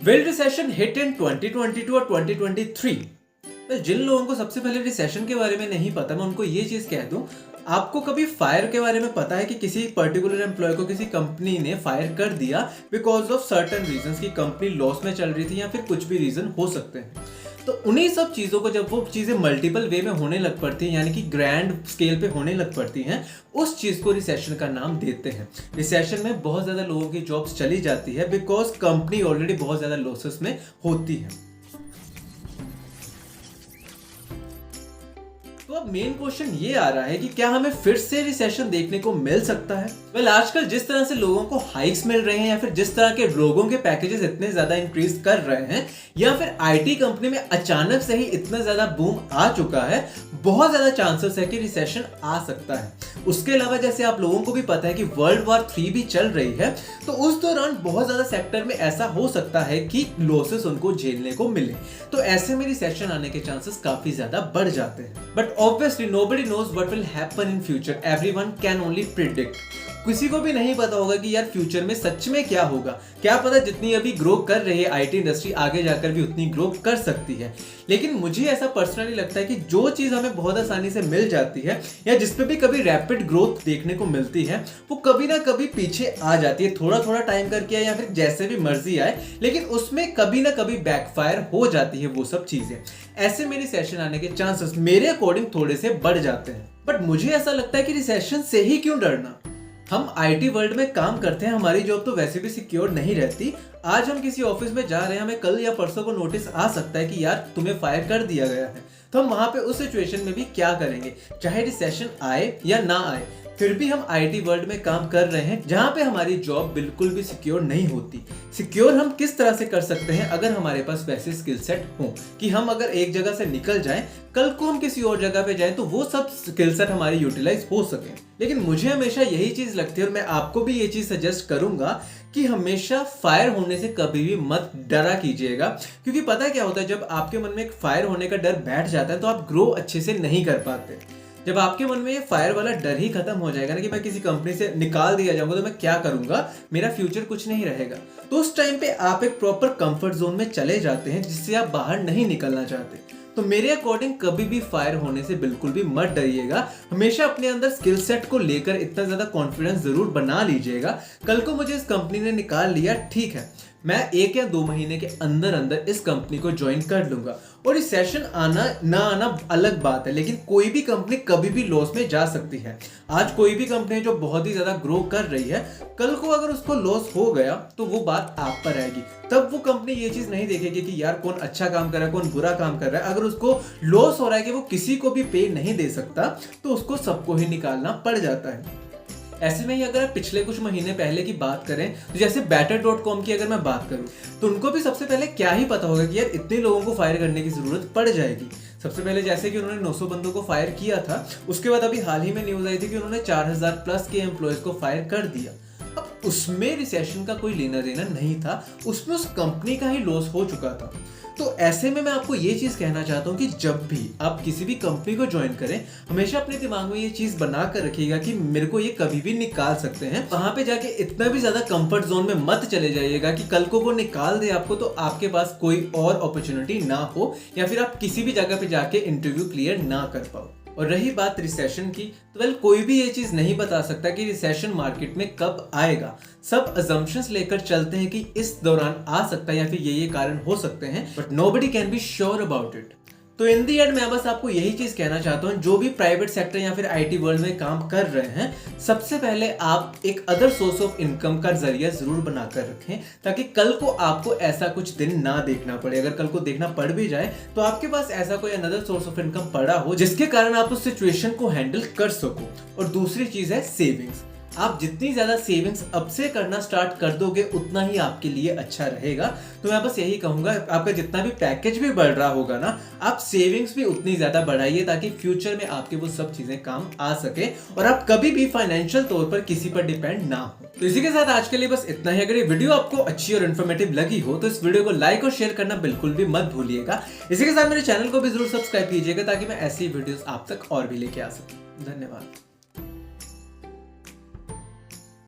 Will recession hit in 2022 और 2023? जिन लोगों को सबसे पहले रिसेशन के बारे में नहीं पता, मैं उनको ये चीज कह दूं, आपको कभी फायर के बारे में पता है कि किसी पर्टिकुलर एम्प्लॉय को किसी कंपनी ने फायर कर दिया बिकॉज ऑफ सर्टेन रीजंस, की कंपनी लॉस में चल रही थी या फिर कुछ भी रीजन हो सकते हैं। तो उन्हीं सब चीज़ों को जब वो चीज़ें मल्टीपल वे में होने लग पड़ती हैं, यानी कि ग्रैंड स्केल पे होने लग पड़ती हैं, उस चीज़ को रिसेशन का नाम देते हैं। रिसेशन में बहुत ज़्यादा लोगों की जॉब्स चली जाती है बिकॉज कंपनी ऑलरेडी बहुत ज़्यादा लॉसेस में होती है। तो अब मेन क्वेश्चन ये आ रहा है कि क्या हमें फिर से रिसेशन देखने को मिल सकता है? वेल, आजकल जिस तरह से लोगों को हाइक्स मिल रहे हैं या फिर जिस तरह के लोगों के पैकेजेस इतने ज्यादा इंक्रीज कर रहे हैं या फिर आईटी कंपनी में अचानक से ही इतना ज्यादा बूम आ चुका है, बहुत ज्यादा चांसेस है कि रिसेशन आ सकता है। उसके अलावा जैसे आप लोगों को भी पता है कि वर्ल्ड वॉर 3 भी चल रही है, तो उस दौरान बहुत ज्यादा सेक्टर में ऐसा हो सकता है कि लॉसेस उनको झेलने को मिले। तो ऐसे में रिसेशन आने के चांसेस काफी ज्यादा बढ़ जाते हैं। But obviously nobody knows what will happen in future, everyone can only predict. किसी को भी नहीं पता होगा कि यार फ्यूचर में सच में क्या होगा। क्या पता जितनी अभी ग्रो कर रही है आईटी इंडस्ट्री, आगे जाकर भी उतनी ग्रो कर सकती है। लेकिन मुझे ऐसा पर्सनली लगता है कि जो चीज़ हमें बहुत आसानी से मिल जाती है या जिसपे भी कभी रैपिड ग्रोथ देखने को मिलती है, वो कभी ना कभी पीछे आ जाती है, थोड़ा थोड़ा टाइम करके या फिर जैसे भी मर्जी आए, लेकिन उसमें कभी ना कभी बैकफायर हो जाती है वो सब चीज़ें। ऐसे में रिसेशन आने के चांसेस मेरे अकॉर्डिंग थोड़े से बढ़ जाते हैं। बट मुझे ऐसा लगता है कि रिसेशन से ही क्यों डरना। हम आईटी वर्ल्ड में काम करते हैं, हमारी जॉब तो वैसे भी सिक्योर नहीं रहती। आज हम किसी ऑफिस में जा रहे हैं, हमें कल या परसों को नोटिस आ सकता है कि यार तुम्हें फायर कर दिया गया है। तो हम वहां पे उस सिचुएशन में भी क्या करेंगे, चाहे रिसेशन आए या ना आए, फिर भी हम आईटी वर्ल्ड में काम कर रहे हैं जहां पे हमारी जॉब बिल्कुल भी सिक्योर नहीं होती। सिक्योर हम किस तरह से कर सकते हैं, अगर हमारे पास वैसे स्किल सेट हो कि हम अगर एक जगह से निकल जाएं, कल को हम किसी और जगह पे जाएं तो वो सब स्किल सेट हमारी यूटिलाइज हो सके। लेकिन मुझे हमेशा यही चीज लगती है और मैं आपको भी ये चीज सजेस्ट करूंगा कि हमेशा फायर होने से कभी भी मत डरा कीजिएगा। क्योंकि पता है क्या होता है, जब आपके मन में एक फायर होने का डर बैठ जाता है तो आप ग्रो अच्छे से नहीं कर पाते। जब आपके मन में ये फायर वाला डर ही खत्म हो जाएगा ना कि मैं किसी कंपनी से निकाल दिया जाऊंगा तो मैं क्या करूंगा, मेरा फ्यूचर कुछ नहीं रहेगा, तो उस टाइम पे आप एक प्रॉपर कंफर्ट जोन में चले जाते हैं जिससे आप बाहर नहीं निकलना चाहते। तो मेरे अकॉर्डिंग कभी भी फायर होने से बिल्कुल भी मत डरिएगा। हमेशा अपने अंदर स्किल सेट को लेकर इतना ज्यादा कॉन्फिडेंस जरूर बना लीजिएगा। कल को मुझे इस कंपनी ने निकाल लिया, ठीक है, मैं 1 या 2 महीने के अंदर अंदर इस कंपनी को ज्वाइन कर लूंगा। और रिसेशन आना ना आना अलग बात है, लेकिन कोई भी कंपनी कभी भी लॉस में जा सकती है। आज कोई भी कंपनी जो बहुत ही ज्यादा ग्रो कर रही है, कल को अगर उसको लॉस हो गया तो वो बात आप पर आएगी। तब वो कंपनी ये चीज नहीं देखेगी कि यार कौन अच्छा काम कर रहा है, कौन बुरा काम कर रहा है। अगर उसको लॉस हो रहा है कि वो किसी को भी पे नहीं दे सकता, तो उसको सबको ही निकालना पड़ जाता है। ऐसे में ही अगर आप पिछले कुछ महीने पहले की बात करें, तो जैसे better.com की अगर मैं बात करूं, तो उनको भी सबसे पहले क्या ही पता होगा कि यार इतने लोगों को फायर करने की जरूरत पड़ जाएगी। सबसे पहले जैसे कि उन्होंने 900 बंदों को फायर किया था, उसके बाद अभी हाल ही में न्यूज आई थी कि उन्होंने 4000 प्लस के एम्प्लॉयज को फायर कर दिया। अब उसमें रिसेशन का कोई लेना देना नहीं था, उसमें उस कंपनी का ही लॉस हो चुका था। तो ऐसे में मैं आपको ये चीज कहना चाहता हूँ कि जब भी आप किसी भी कंपनी को ज्वाइन करें, हमेशा अपने दिमाग में ये चीज बना कर रखिएगा कि मेरे को ये कभी भी निकाल सकते हैं। वहां पे जाके इतना भी ज्यादा कंफर्ट जोन में मत चले जाइएगा कि कल को वो निकाल दे आपको तो आपके पास कोई और अपॉर्चुनिटी ना हो या फिर आप किसी भी जगह पे जाके इंटरव्यू क्लियर ना कर पाओ। और रही बात रिसेशन की, तो वेल कोई भी ये चीज नहीं बता सकता कि रिसेशन मार्केट में कब आएगा। सब अजम्पशंस लेकर चलते हैं कि इस दौरान आ सकता है या फिर ये कारण हो सकते हैं, but nobody can be sure about it. तो इन दी एंड मैं बस आपको यही चीज कहना चाहता हूँ, जो भी प्राइवेट सेक्टर या फिर आईटी वर्ल्ड में काम कर रहे हैं, सबसे पहले आप एक अदर सोर्स ऑफ इनकम का जरिया जरूर बनाकर रखें, ताकि कल को आपको ऐसा कुछ दिन ना देखना पड़े। अगर कल को देखना पड़ भी जाए तो आपके पास ऐसा कोई अनदर सोर्स ऑफ इनकम पड़ा हो जिसके कारण आप उस सिचुएशन को हैंडल कर सको। और दूसरी चीज है सेविंग्स। आप जितनी ज्यादा सेविंग्स अब से करना स्टार्ट कर दोगे उतना ही आपके लिए अच्छा रहेगा। तो मैं बस यही कहूंगा, आपका जितना भी पैकेज भी बढ़ रहा होगा ना, आप सेविंग्स भी उतनी ज्यादा बढ़ाइए ताकि फ्यूचर में आपके वो सब चीजें काम आ सके और आप कभी भी फाइनेंशियल तौर पर किसी पर डिपेंड ना हो। तो इसी के साथ आज के लिए बस इतना ही। अगर ये वीडियो आपको अच्छी और इन्फॉर्मेटिव लगी हो तो इस वीडियो को लाइक और शेयर करना बिल्कुल भी मत भूलिएगा। इसी के साथ मेरे चैनल को भी जरूर सब्सक्राइब कीजिएगा ताकि मैं ऐसी वीडियोस आप तक और भी लेके आ सकूं। धन्यवाद।